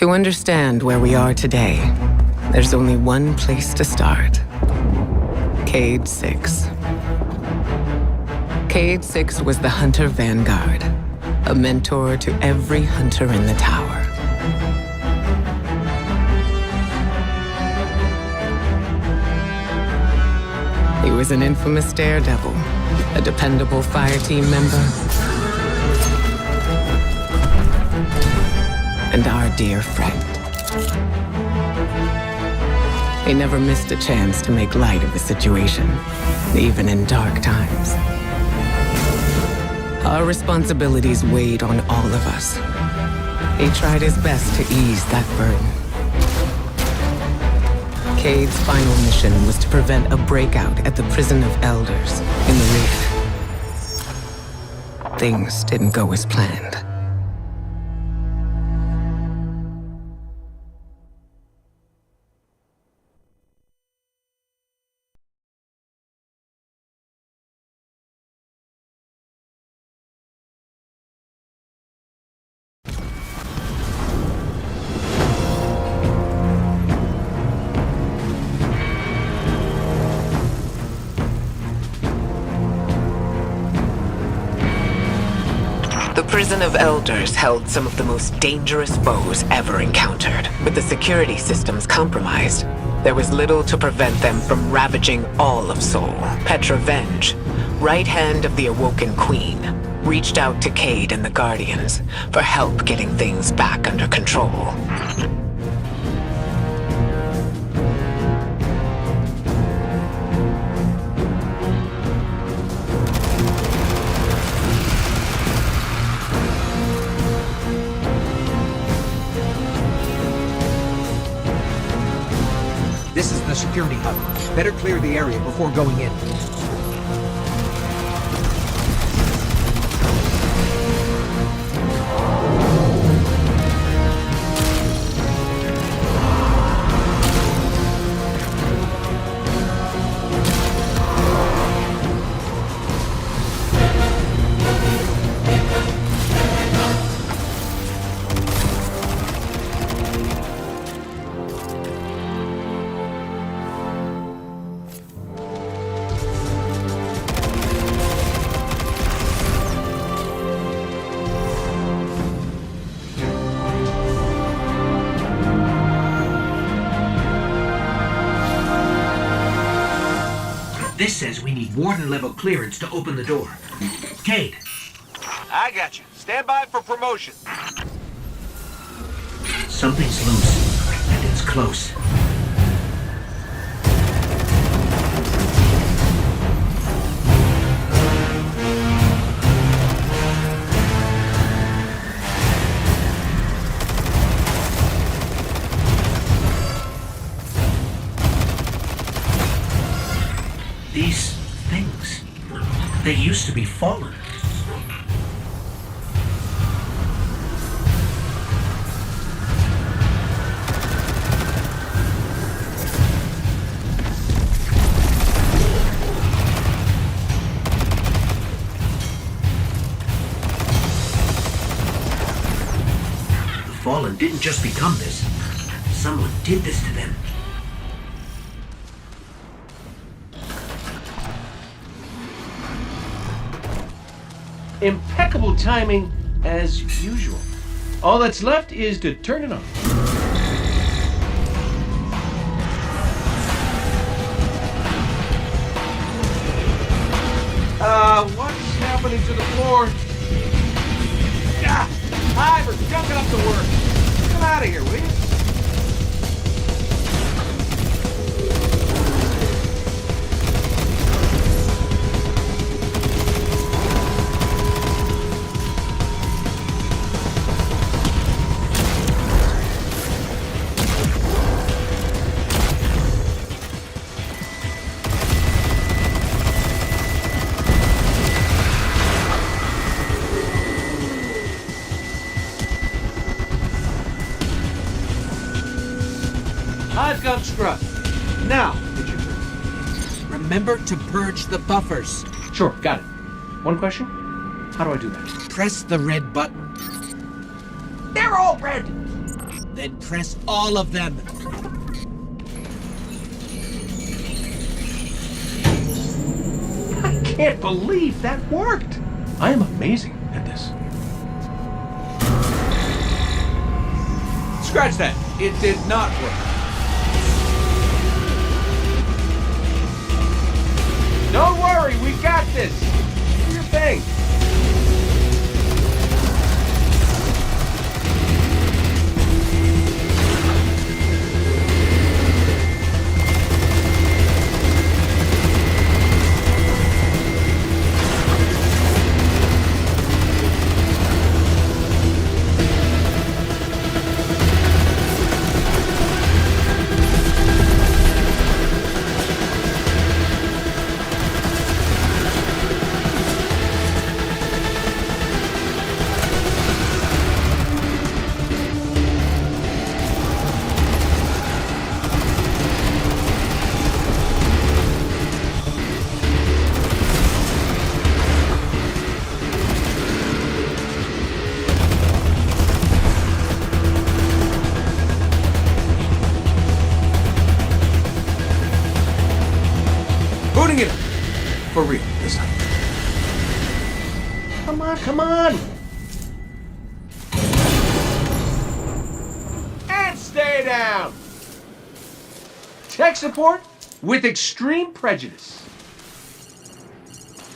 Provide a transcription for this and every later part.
To understand where we are today, there's only one place to start. Cayde 6. Cayde 6 was the Hunter Vanguard, a mentor to every hunter in the tower. He was an infamous daredevil, a dependable fireteam member, and our dear friend. He never missed a chance to make light of the situation, even in dark times. Our responsibilities weighed on all of us. He tried his best to ease that burden. Cayde's final mission was to prevent a breakout at the Prison of Elders in the Reef. Things didn't go as planned. The Prison of Elders held some of the most dangerous foes ever encountered. With the security systems compromised, there was little to prevent them from ravaging all of Sol. Petra Venj, right hand of the Awoken Queen, reached out to Cayde and the Guardians for help getting things back under control. This is the security hub. Better clear the area before going in. This says we need warden-level clearance to open the door. Cayde. I got you. Stand by for promotion. Something's loose, and it's close. These things, they used to be fallen. The fallen didn't just become this. Someone did this to them. Impeccable timing, as usual. All that's left is to turn it on. What's happening to the floor? Hi, we're junking up the work. Come out of here, will you? I've got scrub. Now, it's your turn. Remember to purge the buffers. Sure, got it. One question? How do I do that? Press the red button. They're all red! Then press all of them. I can't believe that worked! I am amazing at this. Scratch that. It did not work. Don't worry, we got this! Do your thing! Booting it up. For real this time. Come on, come on! And stay down! Tech support with extreme prejudice.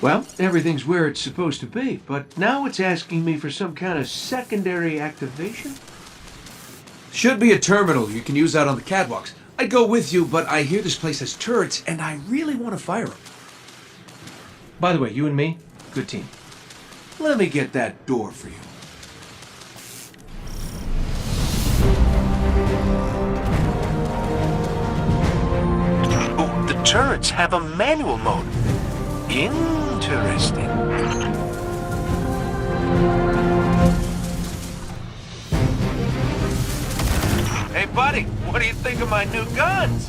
Well, everything's where it's supposed to be, but now it's asking me for some kind of secondary activation? Should be a terminal you can use out on the catwalks. I'd go with you, but I hear this place has turrets, and I really want to fire them. By the way, you and me, good team. Let me get that door for you. Oh, the turrets have a manual mode. Interesting. Hey, buddy, what do you think of my new guns?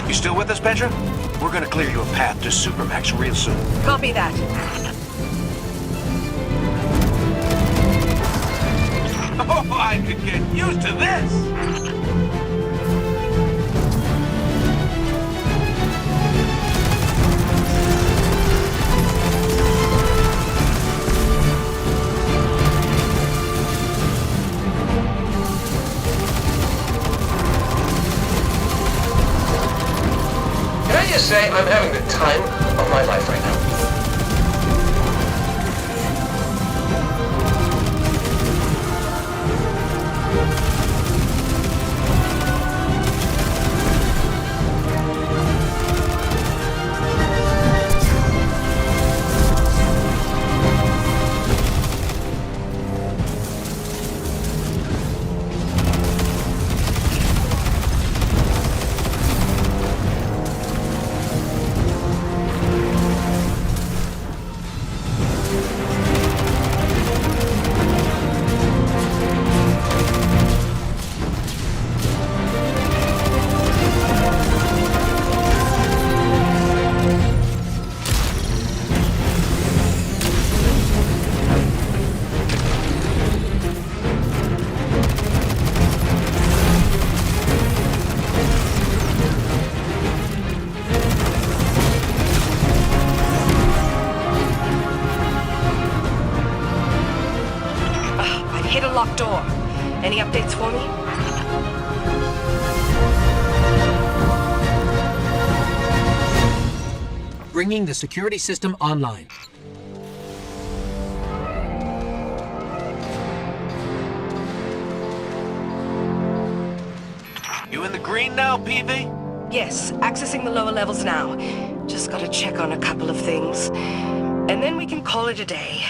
You still with us, Petra? We're gonna clear you a path to Supermax real soon. Copy that. Oh, I could get used to this! Can I just say I'm having the time of my life right now? Hit a locked door. Any updates for me? Bringing the security system online. You in the green now, PV? Yes, accessing the lower levels now. Just gotta check on a couple of things. And then we can call it a day.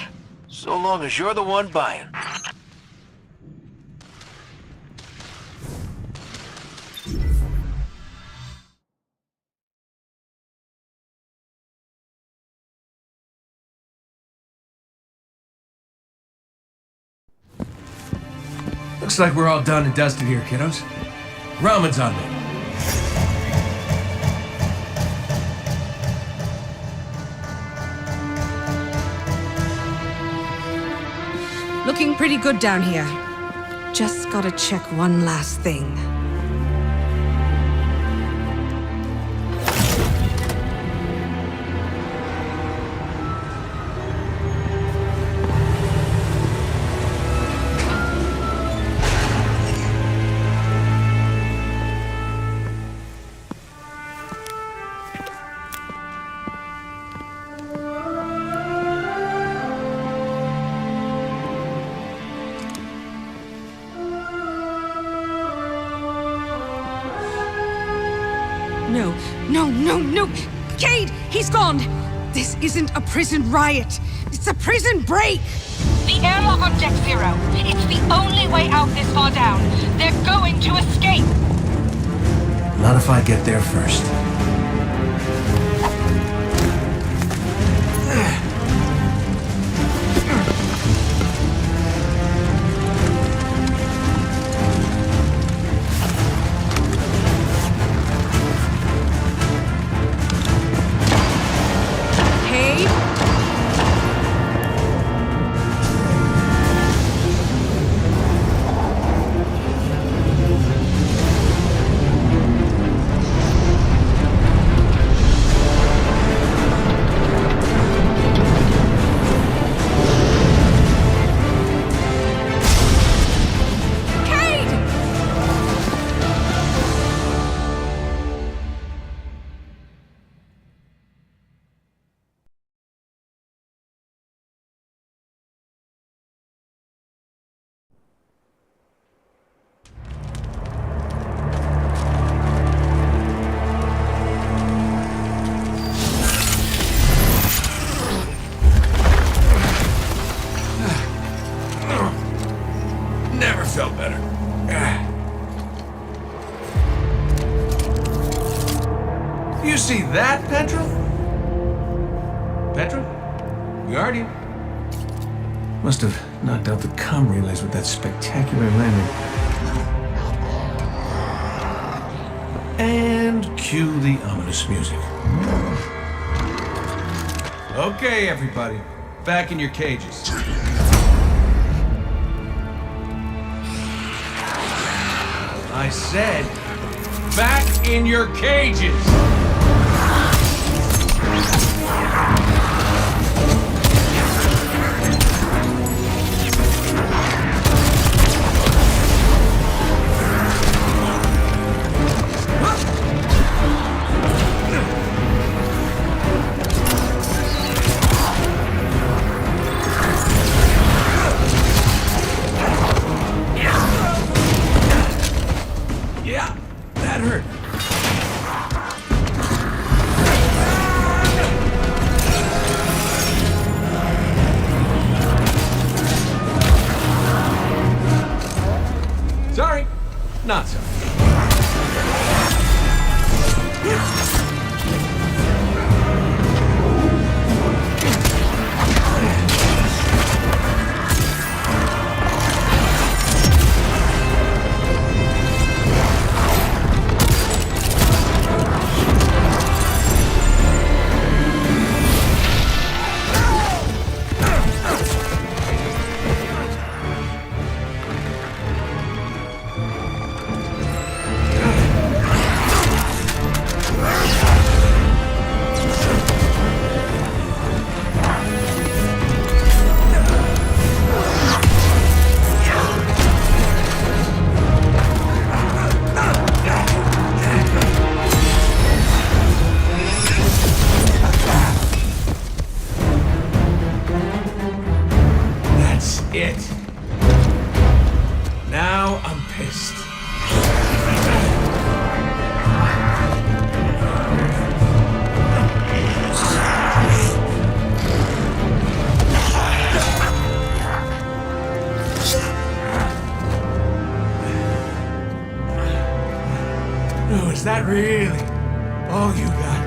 So long as you're the one buying. Looks like we're all done and dusted here, kiddos. Ramen's on me. pretty good down here. Just gotta check one last thing. No! Cade! He's gone! This isn't a prison riot. It's a prison break! The airlock on Deck Zero. It's the only way out this far down. They're going to escape! Not if I get there first. Never felt better. You see that, Pedro? Pedro? Guardian? Must have knocked out the comm relays with that spectacular landing. And cue the ominous music. Okay, everybody. Back in your cages. I said, back in your cages! Yeah, that hurt. Sorry, not sorry. It. Now I'm pissed. Oh, is that really all you got?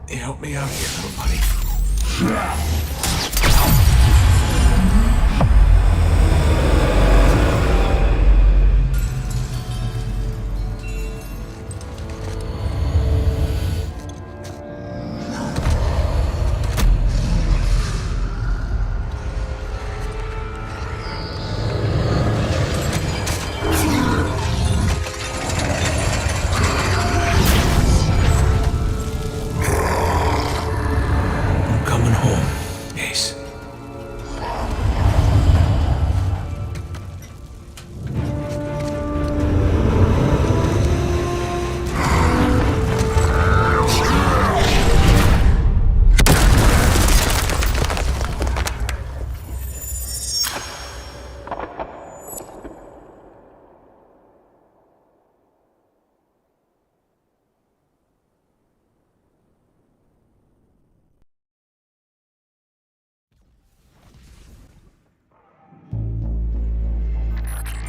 Help me out here, little buddy. home, Ace.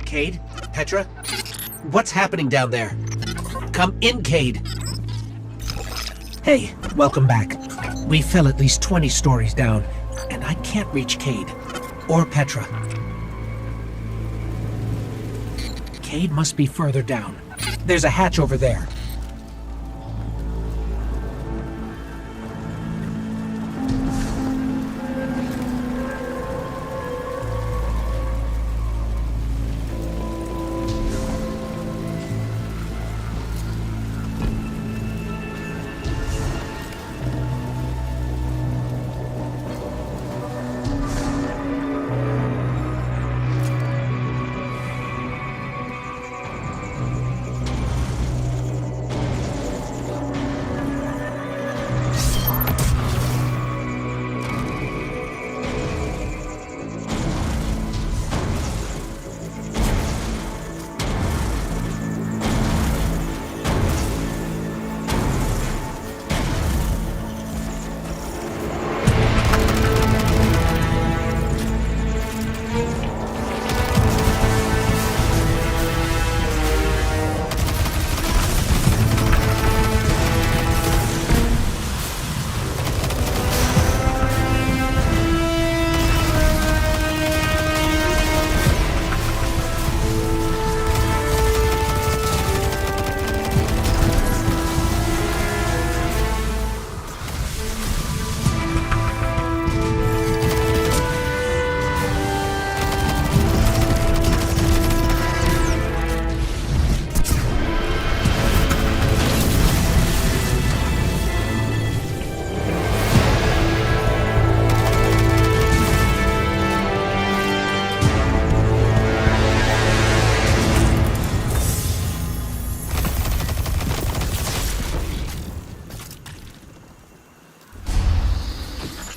Cade? Petra? What's happening down there? Come in, Cade. Hey, welcome back. We fell at least 20 stories down, and I can't reach Cade. Or Petra. Cade must be further down. There's a hatch over there.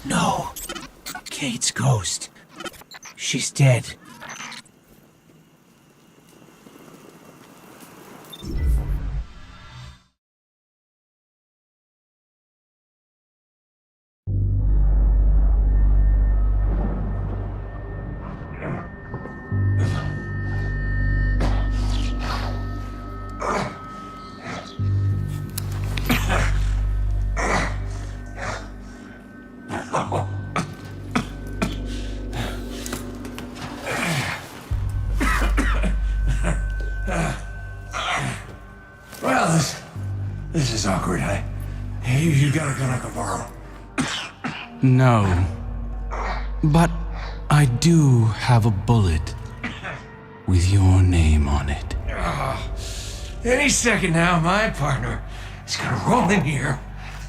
No. Cade's ghost. She's dead. Well, this is awkward. You got a gun I can borrow? No. But I do have a bullet with your name on it. Any second now, my partner is gonna roll in here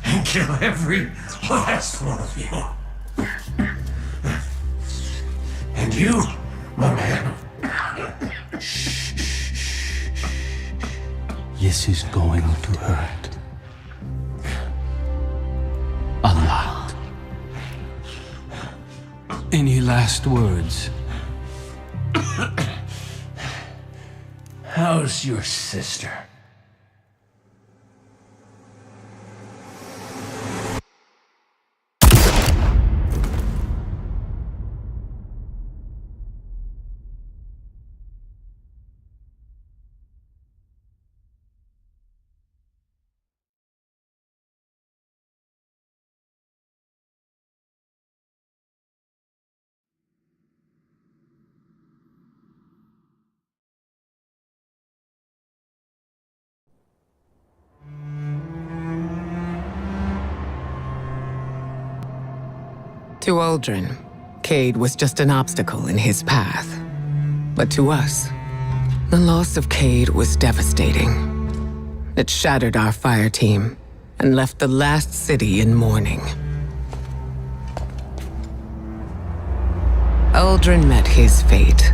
and kill every last one of you. And you, my man. This is going to hurt. A lot. Any last words? How's your sister? To Uldren, Cade was just an obstacle in his path. But to us, the loss of Cade was devastating. It shattered our fire team and left the last city in mourning. Uldren met his fate,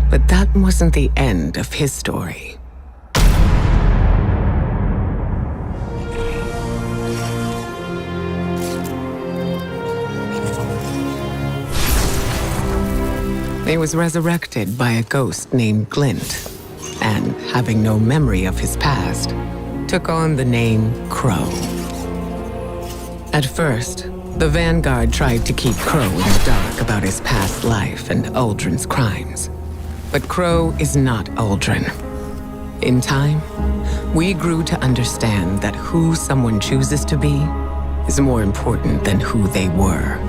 but that wasn't the end of his story. He was resurrected by a ghost named Glint, and having no memory of his past, took on the name Crow. At first, the Vanguard tried to keep Crow in the dark about his past life and Uldren's crimes. But Crow is not Uldren. In time, we grew to understand that who someone chooses to be is more important than who they were.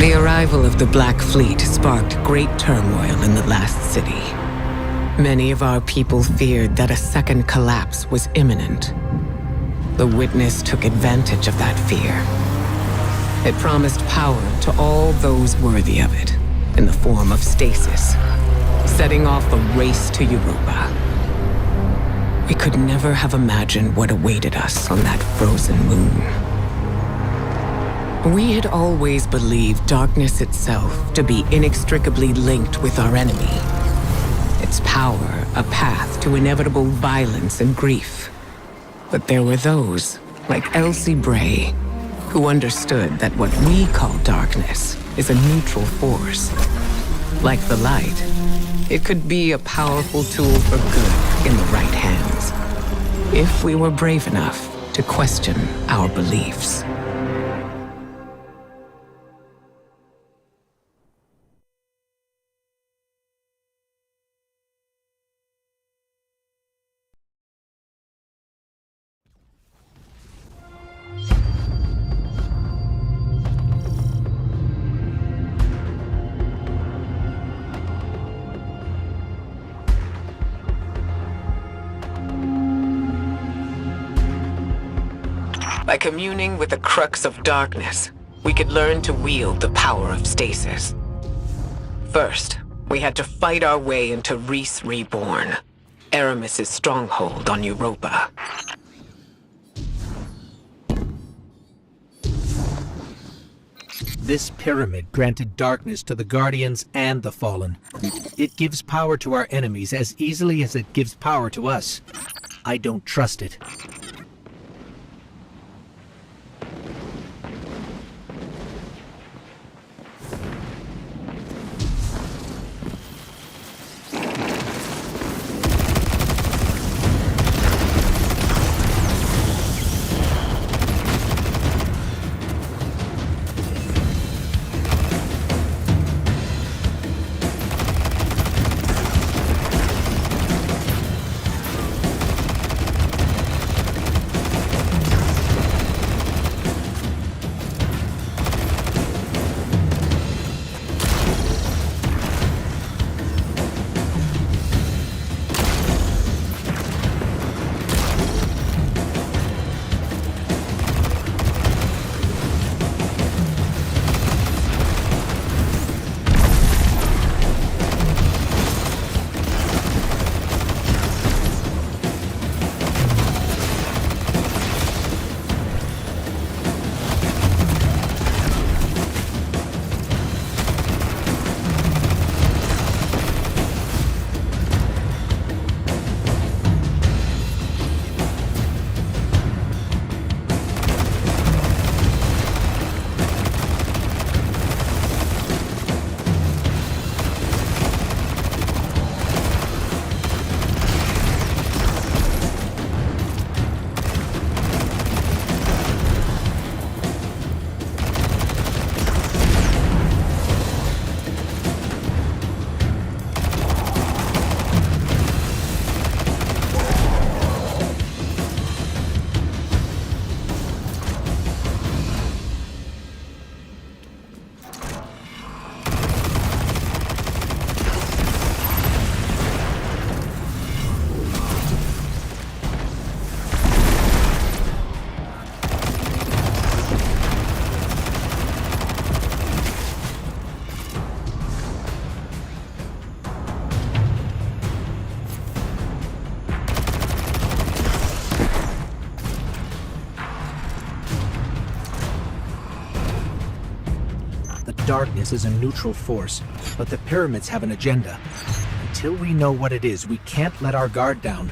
The arrival of the Black Fleet sparked great turmoil in the last city. Many of our people feared that a second collapse was imminent. The Witness took advantage of that fear. It promised power to all those worthy of it, in the form of stasis, setting off a race to Europa. We could never have imagined what awaited us on that frozen moon. We had always believed darkness itself to be inextricably linked with our enemy. Its power a path to inevitable violence and grief. But there were those, like Elsie Bray, who understood that what we call darkness is a neutral force. Like the light, it could be a powerful tool for good in the right hands, if we were brave enough to question our beliefs. By communing with the crux of darkness, we could learn to wield the power of stasis. First, we had to fight our way into Reese Reborn, Aramis' stronghold on Europa. This pyramid granted darkness to the Guardians and the Fallen. It gives power to our enemies as easily as it gives power to us. I don't trust it. Darkness is a neutral force, but the pyramids have an agenda. Until we know what it is, we can't let our guard down.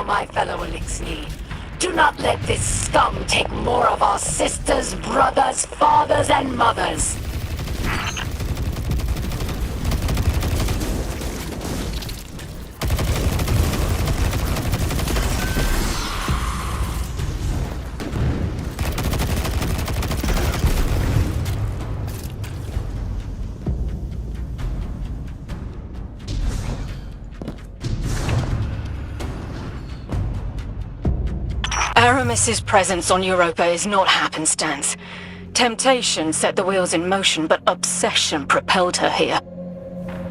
My fellow Elixir, do not let this scum take more of our sisters, brothers, fathers, and mothers. Aramis's presence on Europa is not happenstance. Temptation set the wheels in motion, but obsession propelled her here.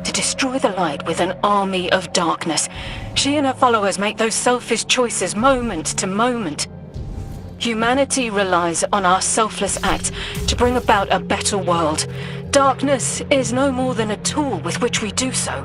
To destroy the light with an army of darkness. She and her followers make those selfish choices moment to moment. Humanity relies on our selfless acts to bring about a better world. Darkness is no more than a tool with which we do so.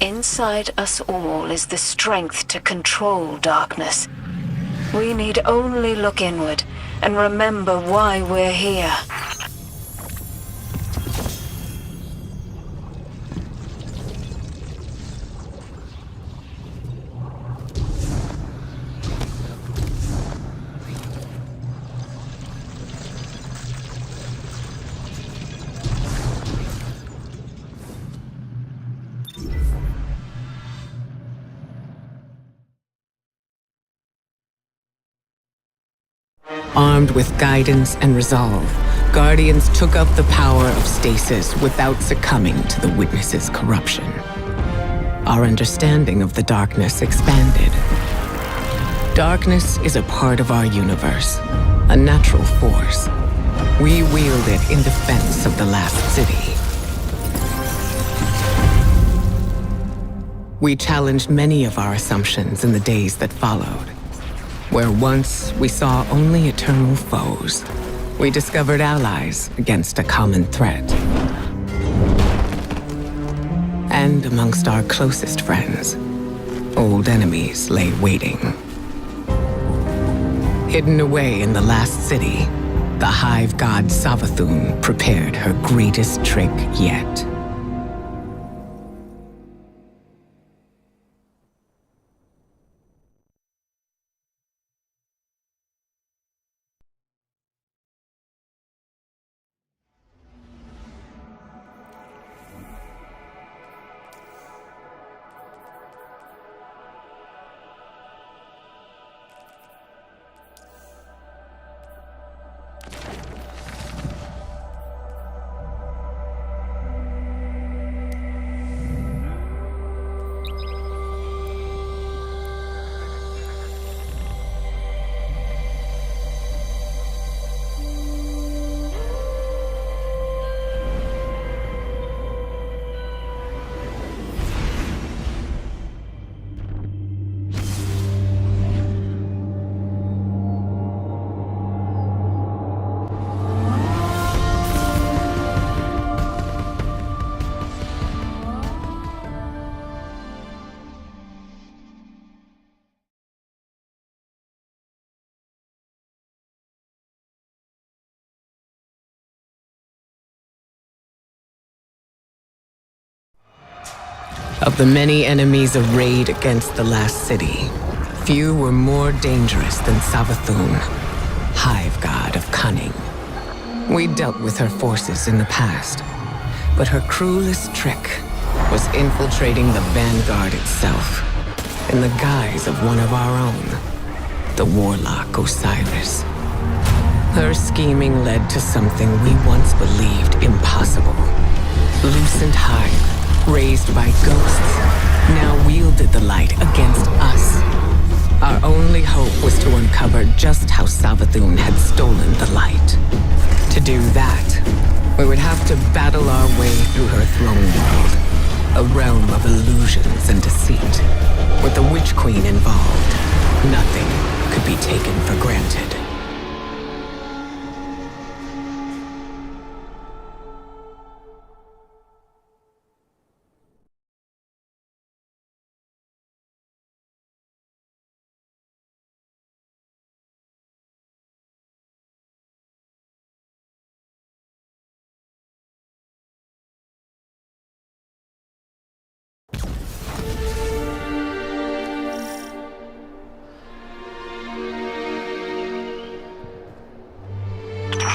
Inside us all is the strength to control darkness. We need only look inward and remember why we're here. Armed with guidance and resolve, Guardians took up the power of stasis without succumbing to the Witness's corruption. Our understanding of the darkness expanded. Darkness is a part of our universe, a natural force. We wield it in defense of the Last City. We challenged many of our assumptions in the days that followed. Where once we saw only eternal foes, we discovered allies against a common threat. And amongst our closest friends, old enemies lay waiting. Hidden away in the Last City, the Hive God Savathun prepared her greatest trick yet. Of the many enemies arrayed against the Last City, few were more dangerous than Savathun, Hive God of Cunning. We dealt with her forces in the past, but her cruelest trick was infiltrating the Vanguard itself, in the guise of one of our own, the Warlock Osiris. Her scheming led to something we once believed impossible. Lucent Hive, raised by ghosts, now wielded the light against us. Our only hope was to uncover just how Savathun had stolen the light. To do that, we would have to battle our way through her throne world, a realm of illusions and deceit. With the Witch Queen involved, nothing could be taken for granted.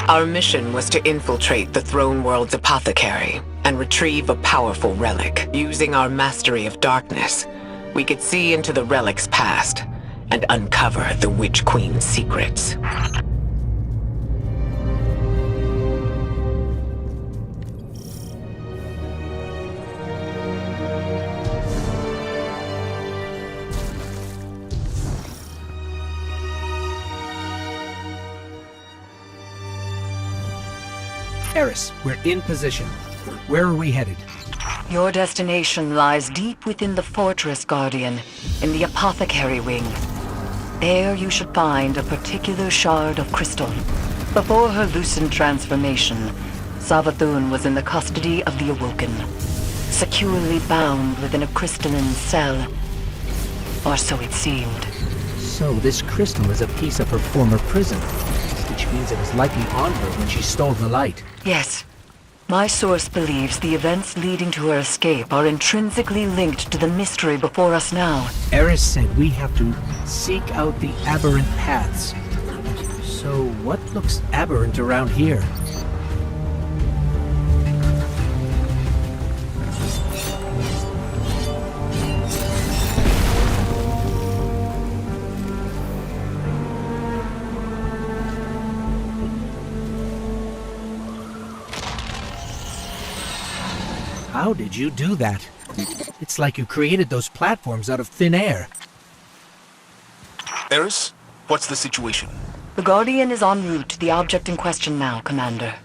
Our mission was to infiltrate the Throne World's apothecary and retrieve a powerful relic. Using our mastery of darkness, we could see into the relic's past and uncover the Witch Queen's secrets. Eris, we're in position. Where are we headed? Your destination lies deep within the fortress, Guardian, in the apothecary wing. There you should find a particular shard of crystal. Before her lucent transformation, Savathun was in the custody of the Awoken, securely bound within a crystalline cell. Or so it seemed. So this crystal is a piece of her former prison, which means it was likely on her when she stole the light. Yes. My source believes the events leading to her escape are intrinsically linked to the mystery before us now. Eris said we have to seek out the aberrant paths. So what looks aberrant around here? How did you do that? It's like you created those platforms out of thin air. Eris, what's the situation? The Guardian is en route to the object in question now, Commander.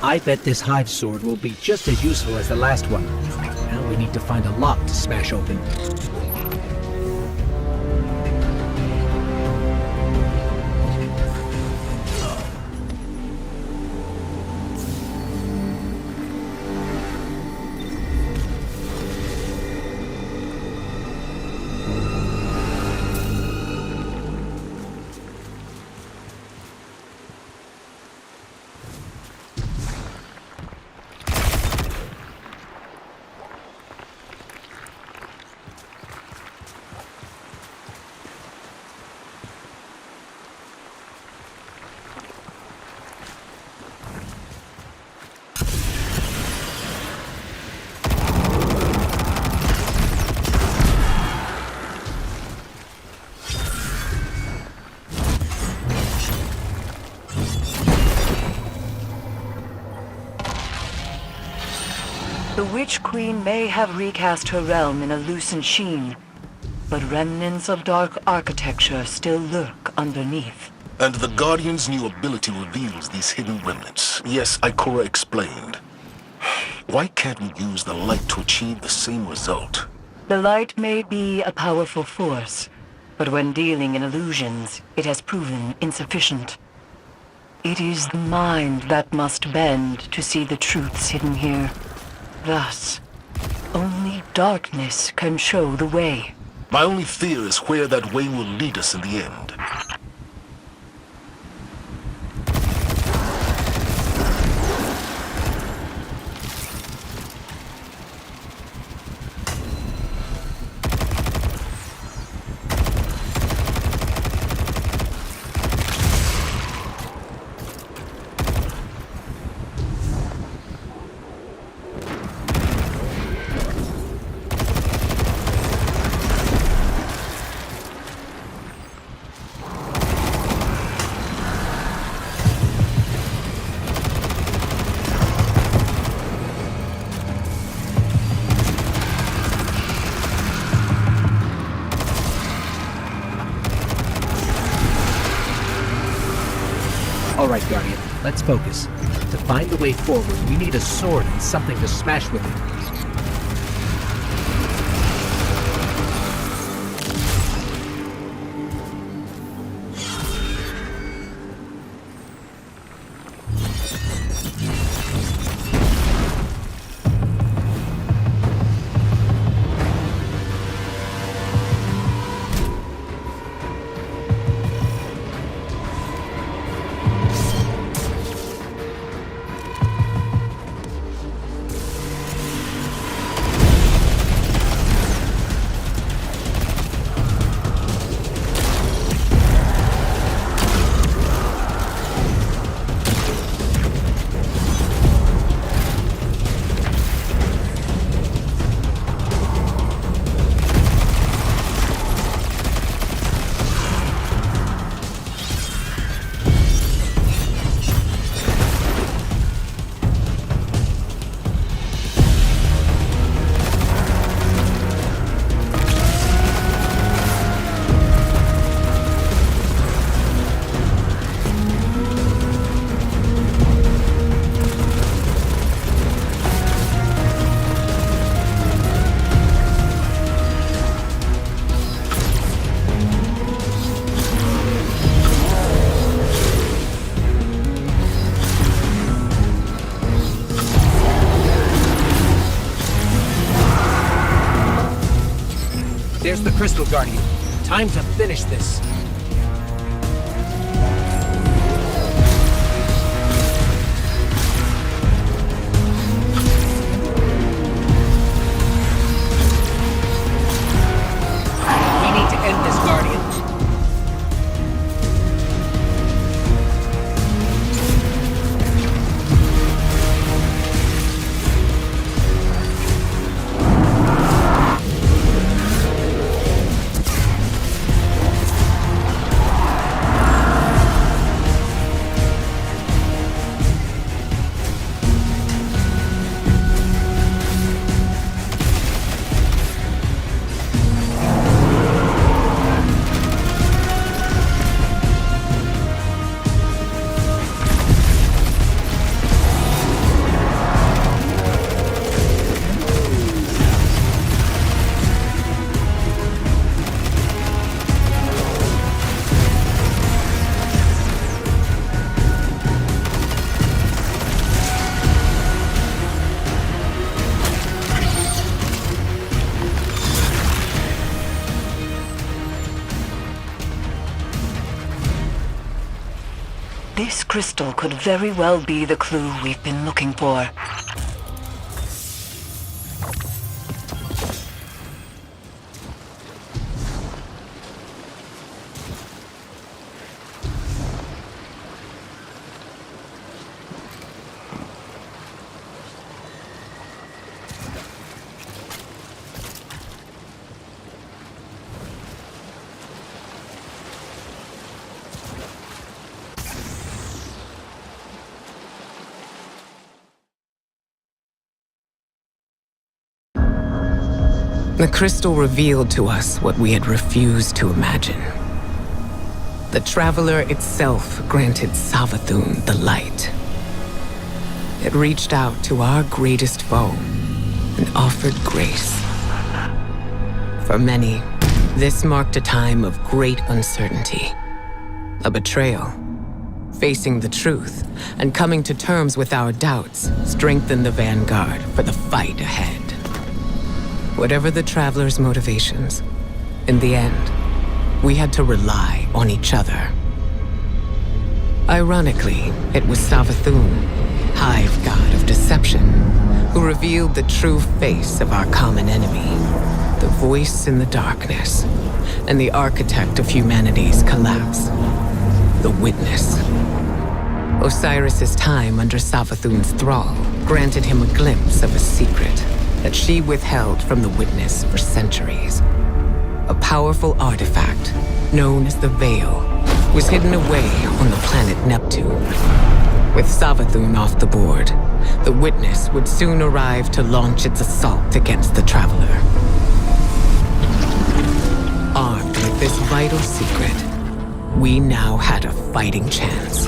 I bet this hive sword will be just as useful as the last one. Now we need to find a lock to smash open. The Witch Queen may have recast her realm in a lucent sheen, but remnants of dark architecture still lurk underneath. And the Guardian's new ability reveals these hidden remnants. Yes, Ikora explained. Why can't we use the light to achieve the same result? The light may be a powerful force, but when dealing in illusions, it has proven insufficient. It is the mind that must bend to see the truths hidden here. Thus, only darkness can show the way. My only fear is where that way will lead us in the end. Alright, Guardian, let's focus. To find the way forward, we need a sword and something to smash with it. Crystal Guardian. Time to finish this. We need to end this, Guardian. This crystal could very well be the clue we've been looking for. The crystal revealed to us what we had refused to imagine. The Traveler itself granted Savathun the light. It reached out to our greatest foe and offered grace. For many, this marked a time of great uncertainty. A betrayal. Facing the truth and coming to terms with our doubts strengthened the vanguard for the fight ahead. Whatever the Traveler's motivations, in the end, we had to rely on each other. Ironically, it was Savathun, Hive God of Deception, who revealed the true face of our common enemy, the voice in the darkness, and the architect of humanity's collapse, the Witness. Osiris's time under Savathun's thrall granted him a glimpse of a secret that she withheld from the Witness for centuries. A powerful artifact, known as the Veil, was hidden away on the planet Neptune. With Savathun off the board, the Witness would soon arrive to launch its assault against the Traveler. Armed with this vital secret, we now had a fighting chance.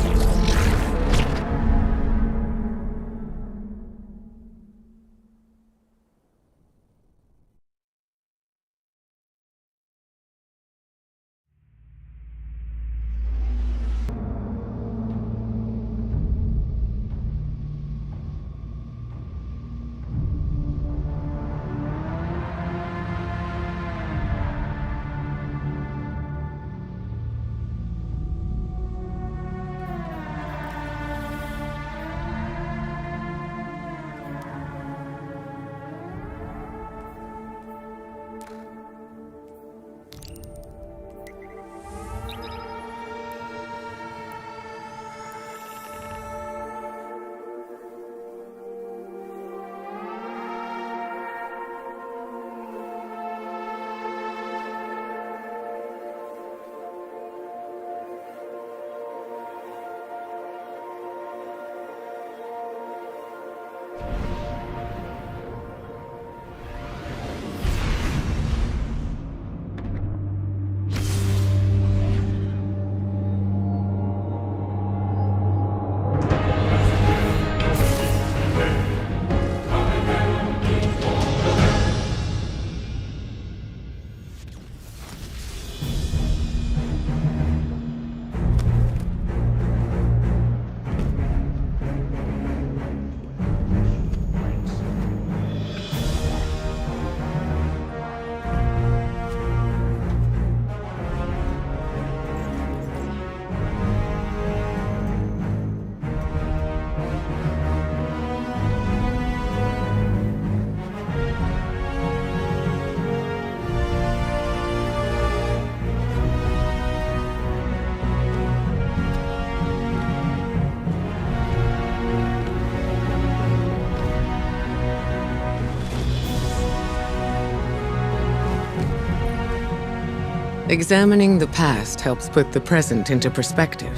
Examining the past helps put the present into perspective.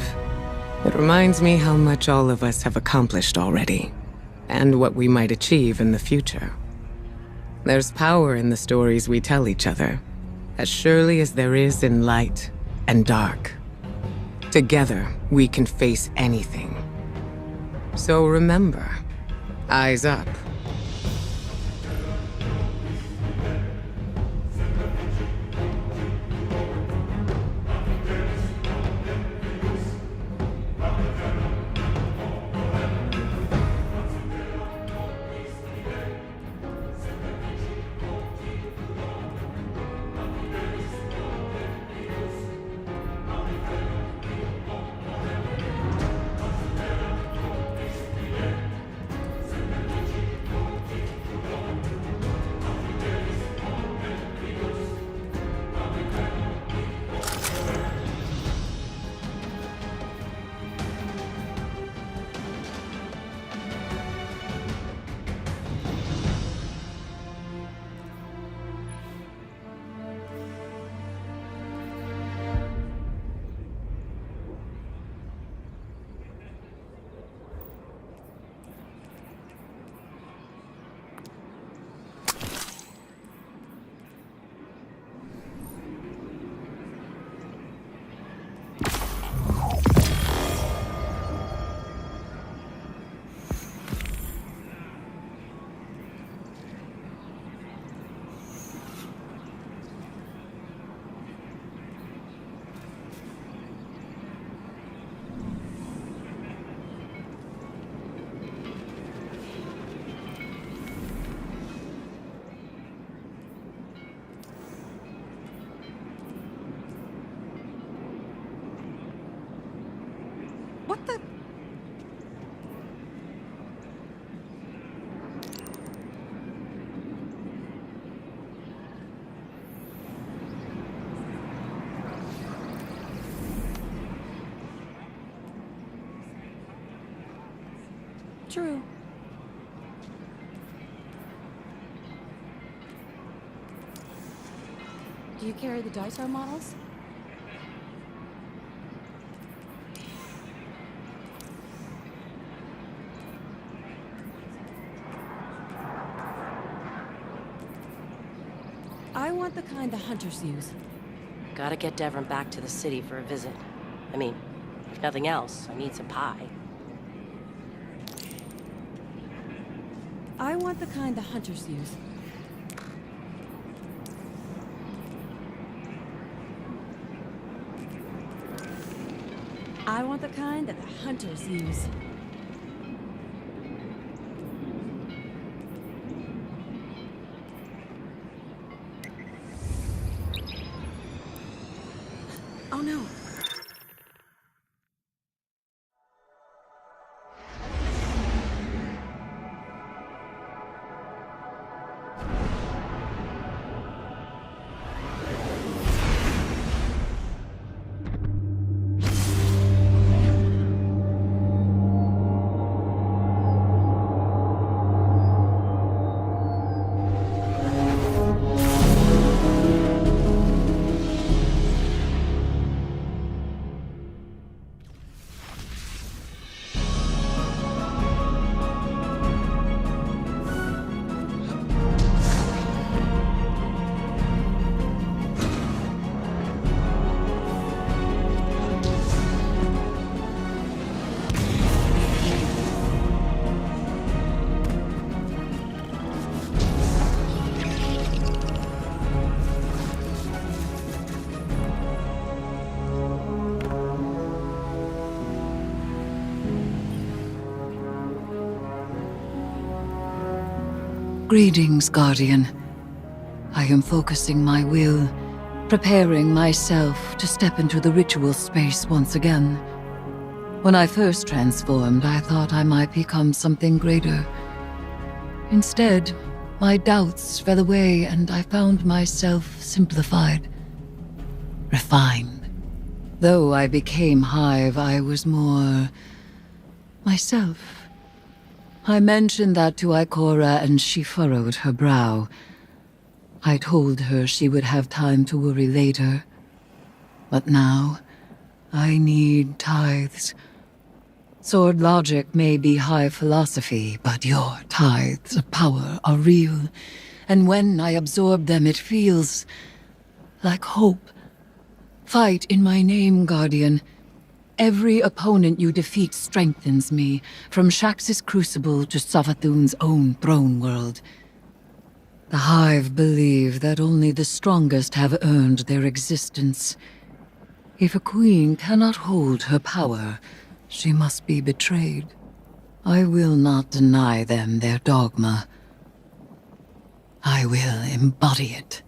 It reminds me how much all of us have accomplished already, and what we might achieve in the future. There's power in the stories we tell each other, as surely as there is in light and dark. Together, we can face anything. So remember, eyes up. What the? True. Do you carry the Daiso models? I want the kind the hunters use. Gotta get Devon back to the city for a visit. I mean, if nothing else, I need some pie. I want the kind the hunters use. I want the kind that the hunters use. Oh no. Greetings, Guardian. I am focusing my will, preparing myself to step into the ritual space once again. When I first transformed, I thought I might become something greater. Instead, my doubts fell away and I found myself simplified, refined. Though I became Hive, I was more myself. I mentioned that to Ikora and she furrowed her brow. I told her she would have time to worry later, But now, I need tithes. Sword logic may be high philosophy, but your tithes of power are real. And when I absorb them, it feels like hope. Fight in my name, Guardian. Every opponent you defeat strengthens me, from Shax's crucible to Savathun's own throne world. The Hive believe that only the strongest have earned their existence. If a queen cannot hold her power, she must be betrayed. I will not deny them their dogma. I will embody it.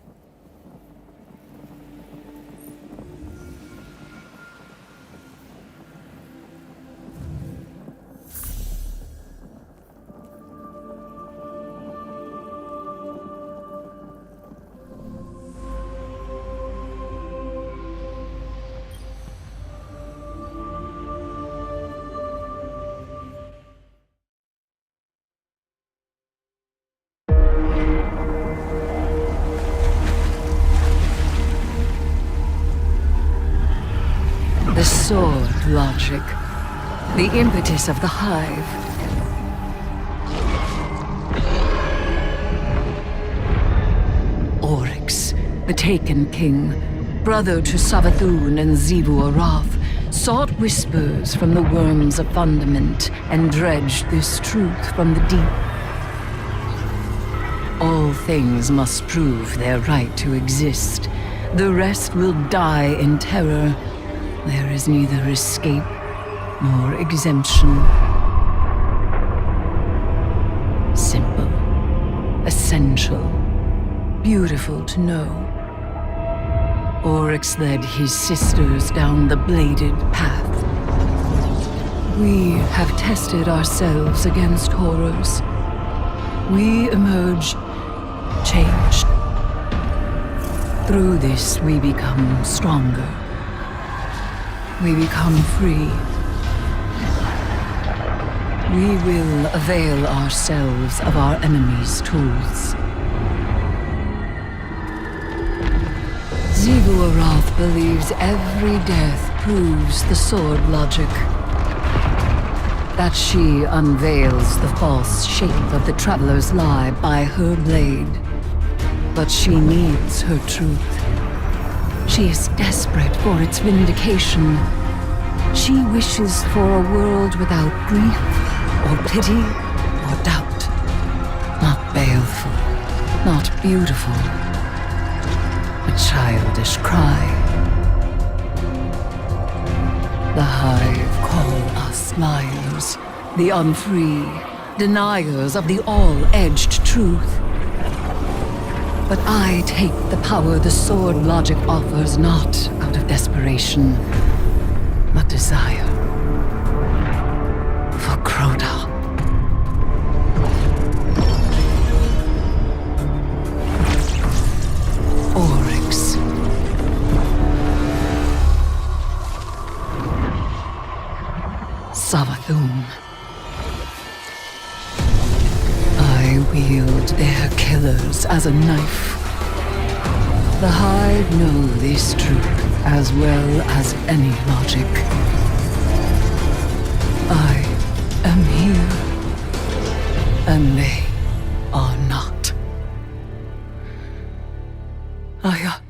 The sword logic. The impetus of the Hive. Oryx, the Taken King, brother to Savathun and Xivu Arath, sought whispers from the worms of Fundament and dredged this truth from the deep. All things must prove their right to exist. The rest will die in terror. There is neither escape nor exemption. Simple, essential, beautiful to know. Oryx led his sisters down the bladed path. We have tested ourselves against horrors. We emerge changed. Through this, we become stronger. We become free. We will avail ourselves of our enemy's tools. Xivu Arath believes every death proves the sword logic. That she unveils the false shape of the Traveler's lie by her blade. But she needs her truth. She is desperate for its vindication. She wishes for a world without grief, or pity, or doubt. Not baleful, not beautiful. A childish cry. The Hive call us liars, the unfree, deniers of the all-edged truth. But I take the power the sword logic offers not out of desperation, but desire. For Crota. Oryx. Savathun. I wield their killers as a knife. The Hive know this truth as well as any logic. I am here, and they are not. Ayat.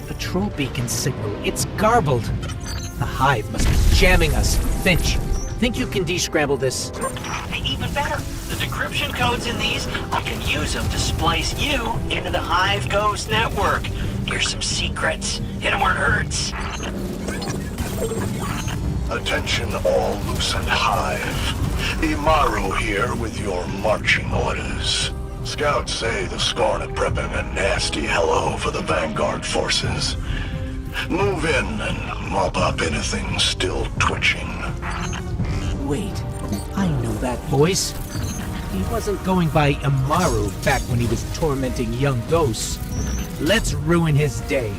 Patrol beacon signal. It's garbled. The Hive must be jamming us. Finch, think you can de-scramble this? Even better. The decryption codes in these, I can use them to splice you into the Hive Ghost network. Here's some secrets. Hit them where it hurts. Attention all Lucent Hive. Imaru here with your marching orders. Scouts say the Scorn are prepping a nasty hello for the Vanguard forces. Move in and mop up anything still twitching. Wait, I know that voice. He wasn't going by Imaru back when he was tormenting young ghosts. Let's ruin his day.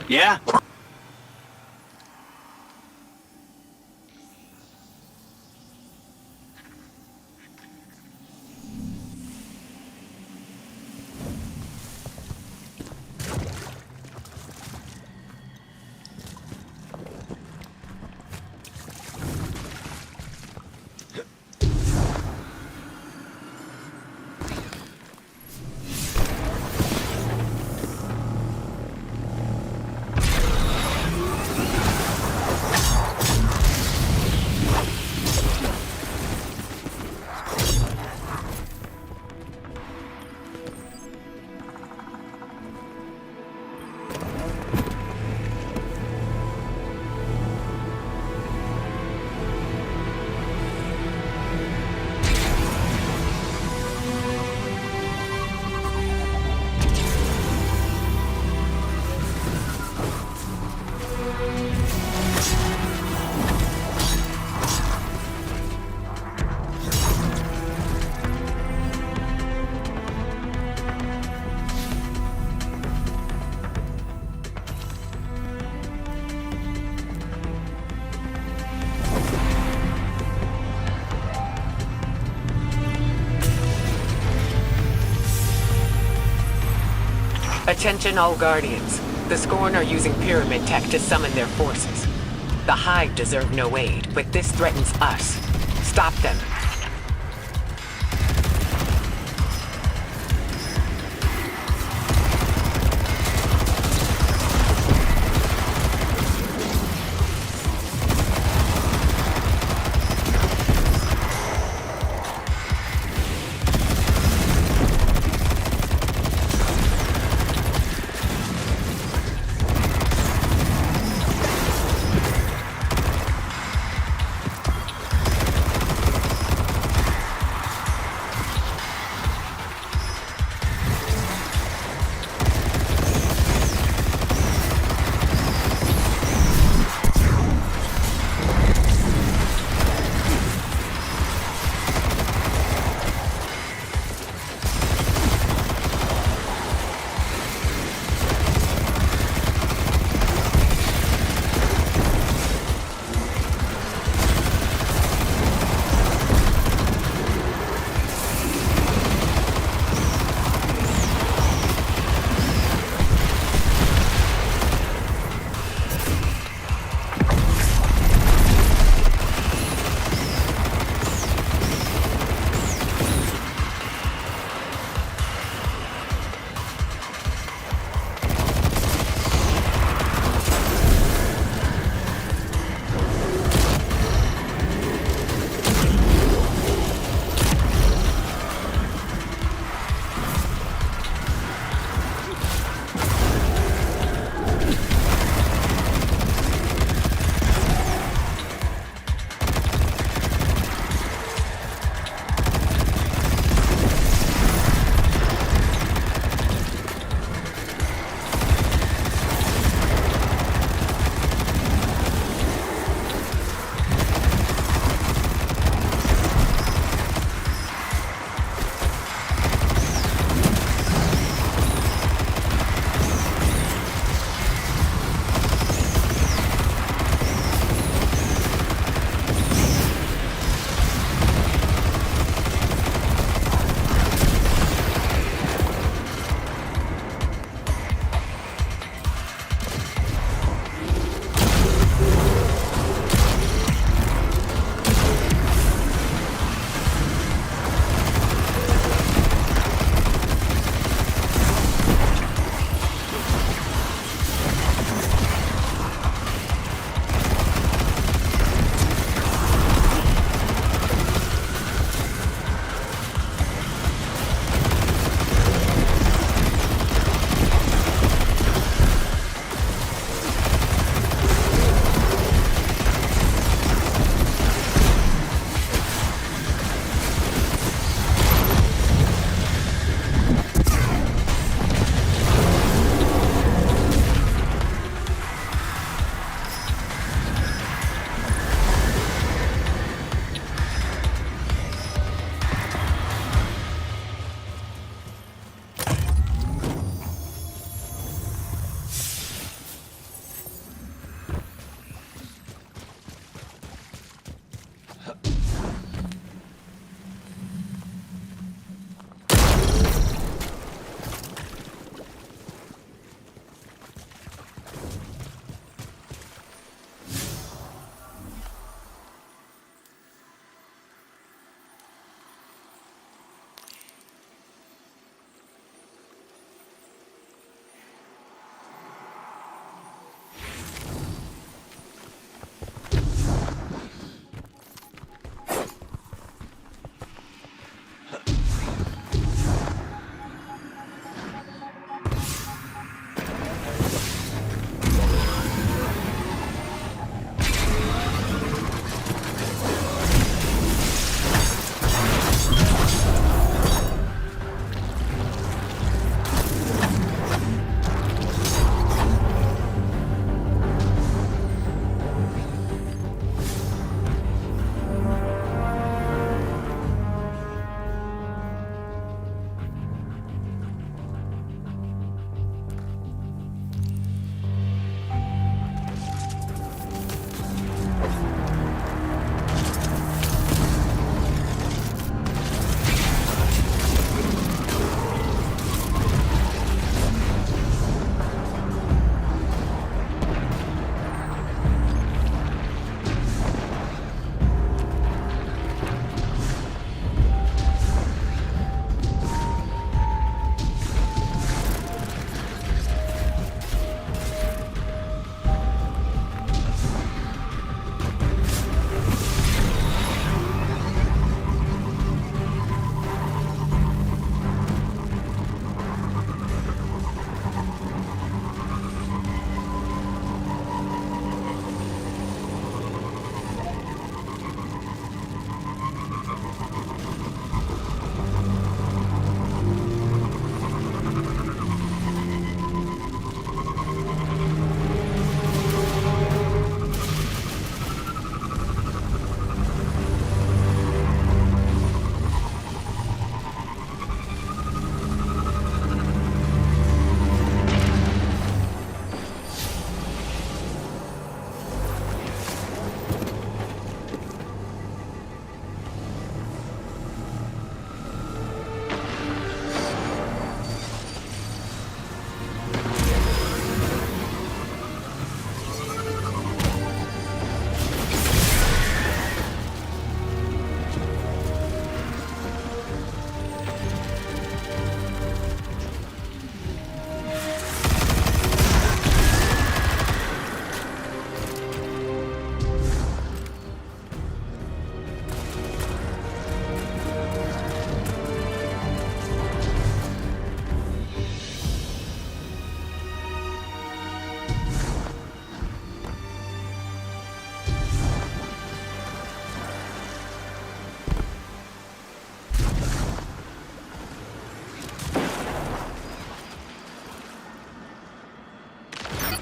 Yeah? Attention all Guardians. The Scorn are using pyramid tech to summon their forces. The Hive deserve no aid, but this threatens us. Stop them.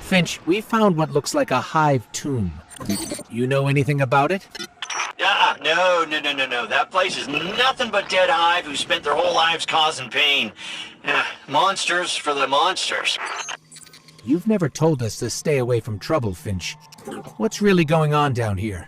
Finch, we found what looks like a hive tomb. You know anything about it? No. That place is nothing but dead hive who spent their whole lives causing pain. Monsters for the monsters. You've never told us to stay away from trouble, Finch. What's really going on down here?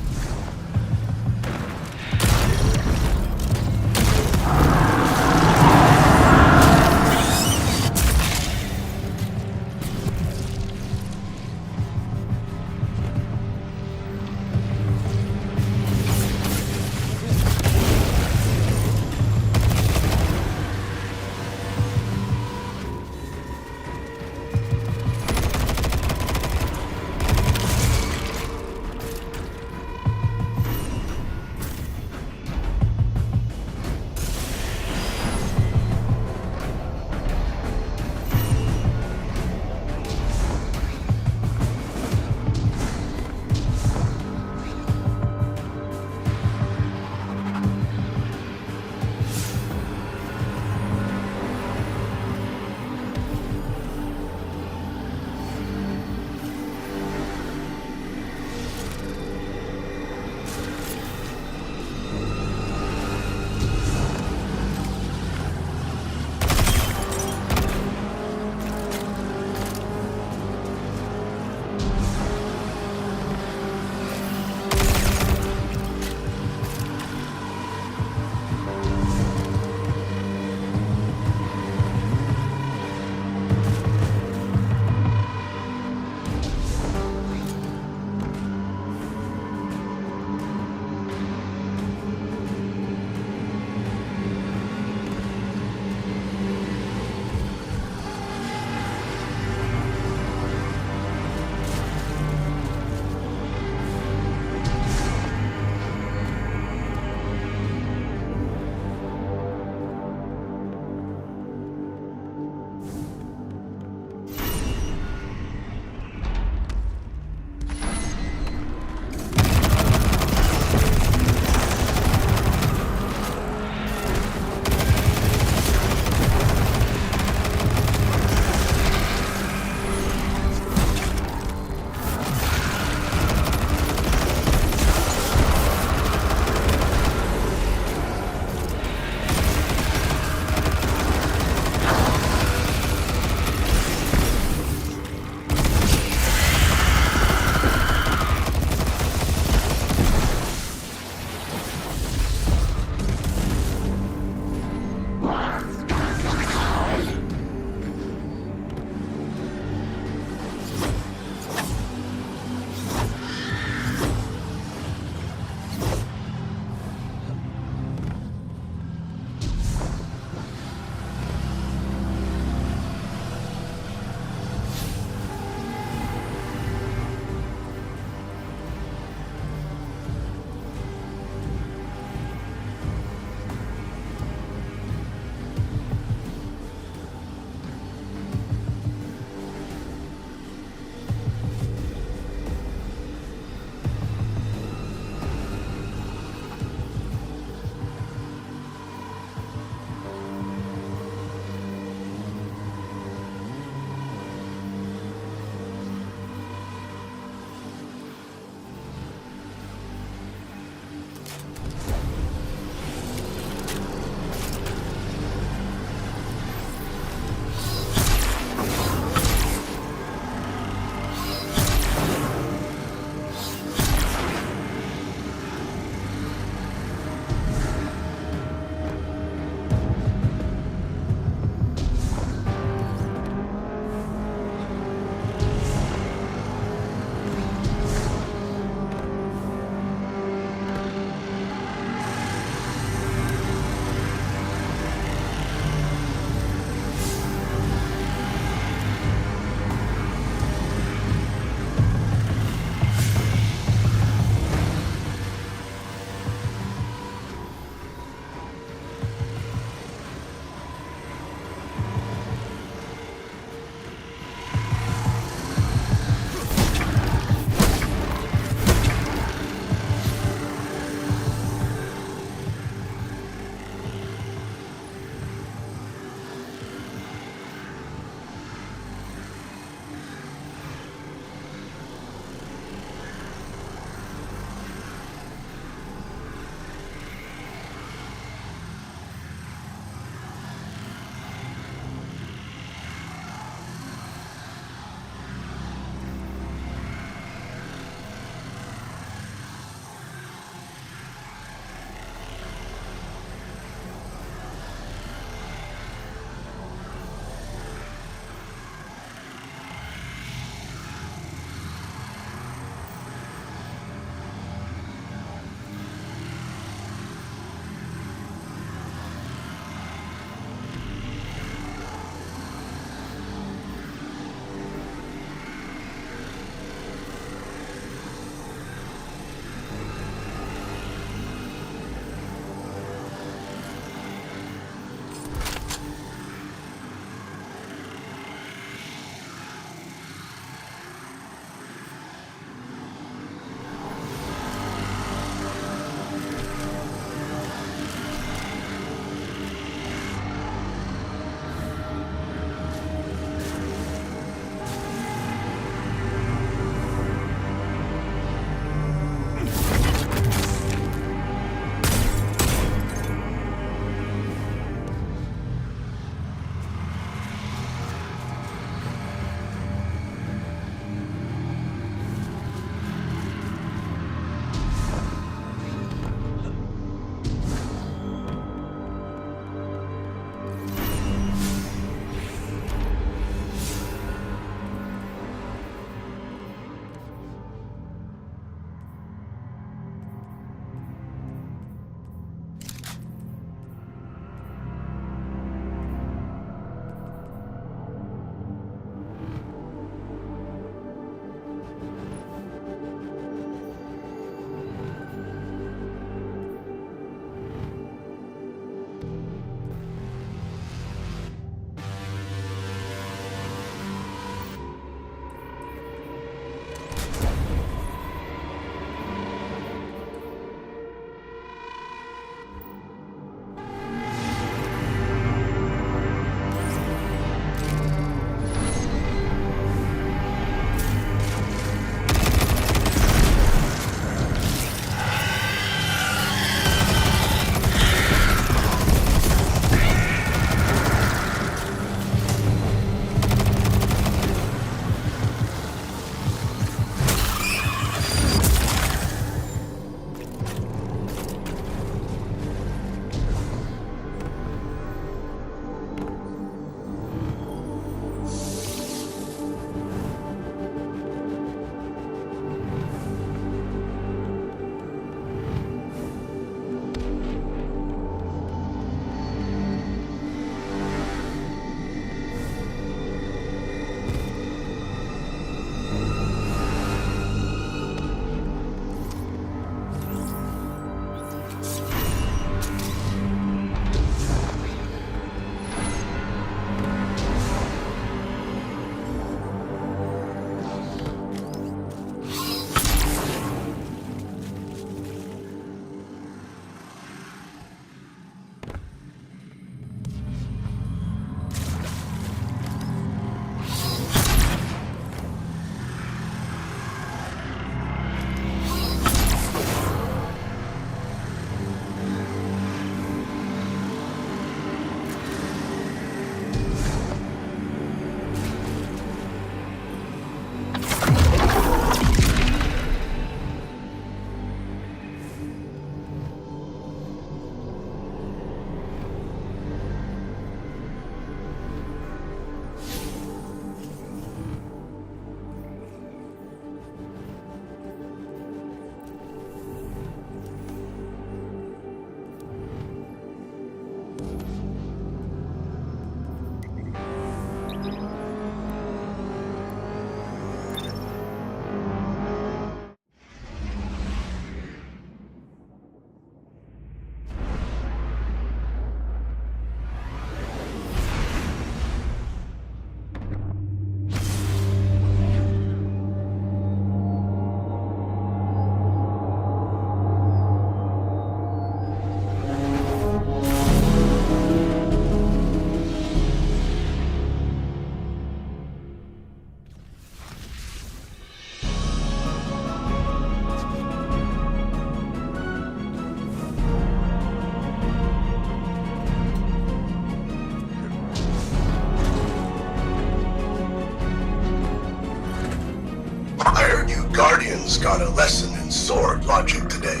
Guardians got a lesson in sword logic today.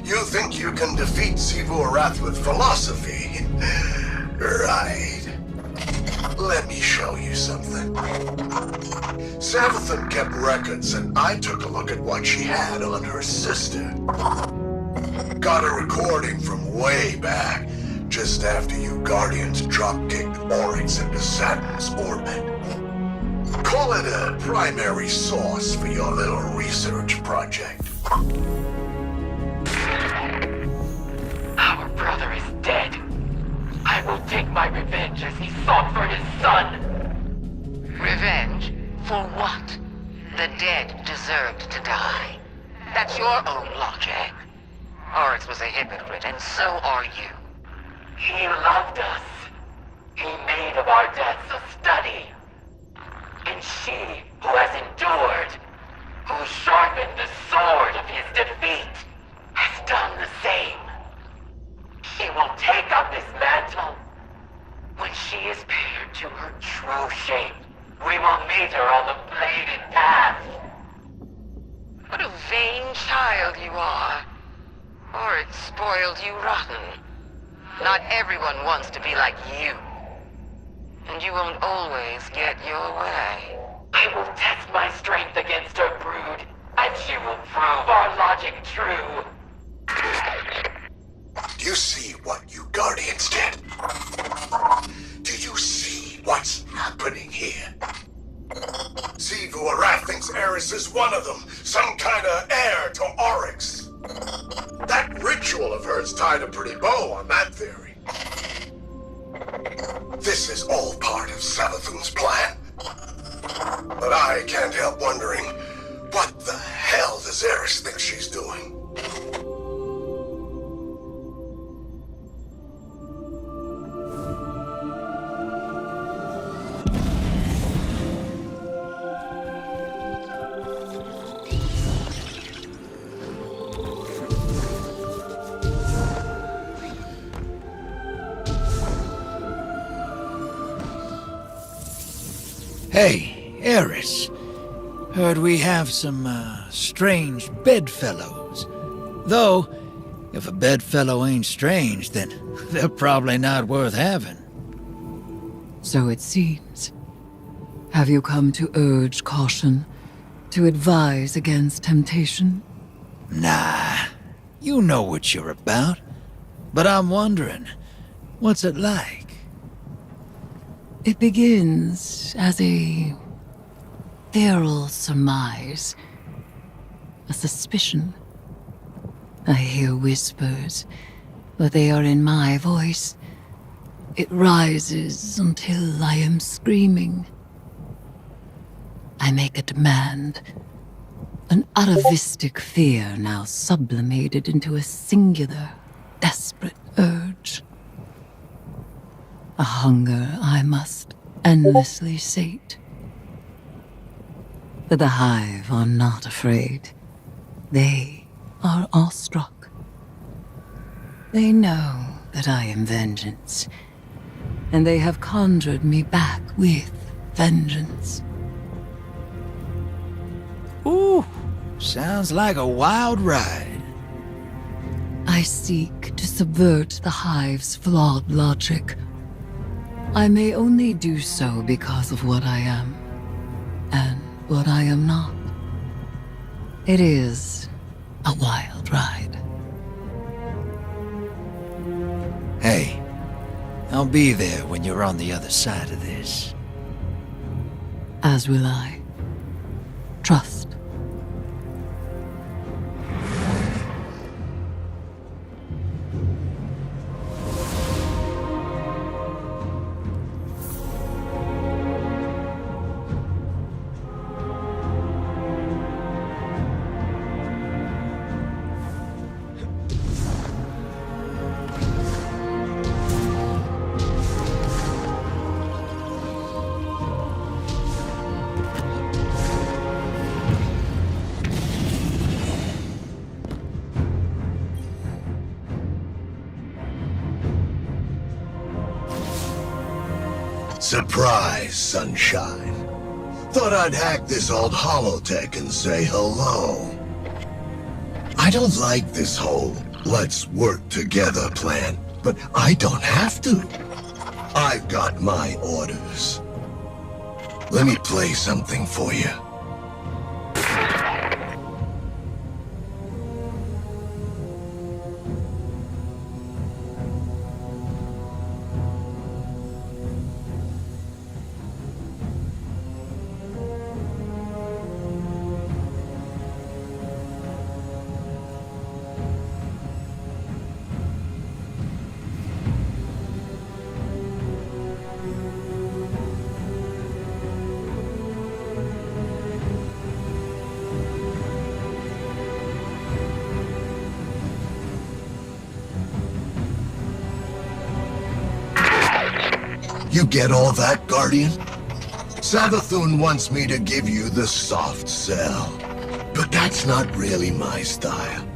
You think you can defeat Xivu Arath with philosophy? Right. Let me show you something. Savathun kept records, and I took a look at what she had on her sister. Got a recording from way back, just after you Guardians drop-kicked Oryx into Saturn's orbit. Call it a primary source for your little research project. Our brother is dead. I will take my revenge as he sought for his son. Revenge? For what? The dead deserved to die. That's your own logic. Oryx was a hypocrite, and so are you. He loved us. He made of our deaths a study. And she, who has endured, who sharpened the sword of his defeat, has done the same. She will take up his mantle. When she is paired to her true shape, we will meet her on the bladed path. What a vain child you are. Oryx spoiled you rotten. Not everyone wants to be like you. And you won't always get your way. I will test my strength against her brood, and she will prove our logic true. Do you see what you Guardians did? Do you see what's happening here? Xivu Arath thinks Eris is one of them, some kind of heir to Oryx. That ritual of hers tied a pretty bow on that theory. This is all part of Savathun's plan. But I can't help wondering, what the hell does Eris think she's doing? Hey, Eris. Heard we have some, strange bedfellows. Though, if a bedfellow ain't strange, then they're probably not worth having. So it seems. Have you come to urge caution? To advise against temptation? Nah. You know what you're about. But I'm wondering, what's it like? It begins as a feral surmise, a suspicion. I hear whispers, but they are in my voice. It rises until I am screaming. I make a demand, an atavistic fear now sublimated into a singular, desperate urge. A hunger I must endlessly sate. But the Hive are not afraid. They are awestruck. They know that I am vengeance, and they have conjured me back with vengeance. Ooh, sounds like a wild ride. I seek to subvert the Hive's flawed logic. I may only do so because of what I am, and what I am not. It is a wild ride. Hey, I'll be there when you're on the other side of this. As will I. Trust. Surprise, sunshine. Thought I'd hack this old holotech and say hello. I don't like this whole let's work together plan, but I don't have to. I've got my orders. Let me play something for you. You get all that, Guardian? Savathun wants me to give you the soft sell, but that's not really my style.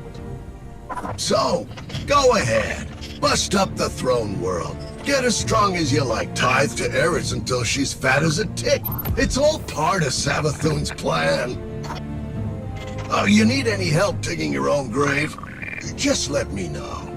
So, go ahead. Bust up the throne world. Get as strong as you like. Tithe to Eris until she's fat as a tick. It's all part of Savathun's plan. Oh, you need any help digging your own grave? Just let me know.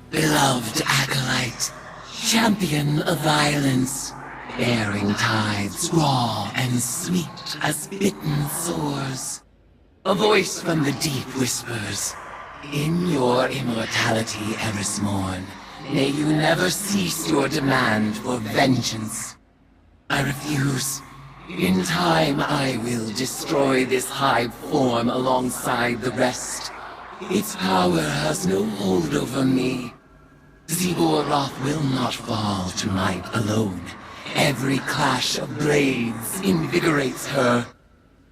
Beloved acolyte, champion of violence, bearing tides raw and sweet as bitten sores. A voice from the deep whispers, in your immortality, Eris Morn, may you never cease your demand for vengeance. I refuse. In time I will destroy this hive form alongside the rest. Its power has no hold over me. Zeboroth will not fall to night alone. Every clash of blades invigorates her.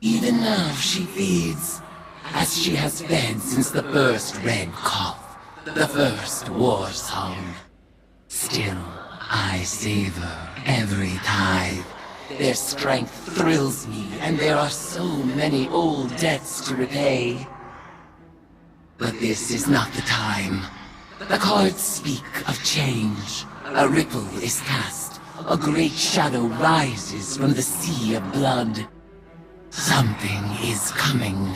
Even now she feeds, as she has fed since the first red cough, the first war song. Still, I savor every tithe. Their strength thrills me, and there are so many old debts to repay. But this is not the time. The cards speak of change. A ripple is cast. A great shadow rises from the sea of blood. Something is coming.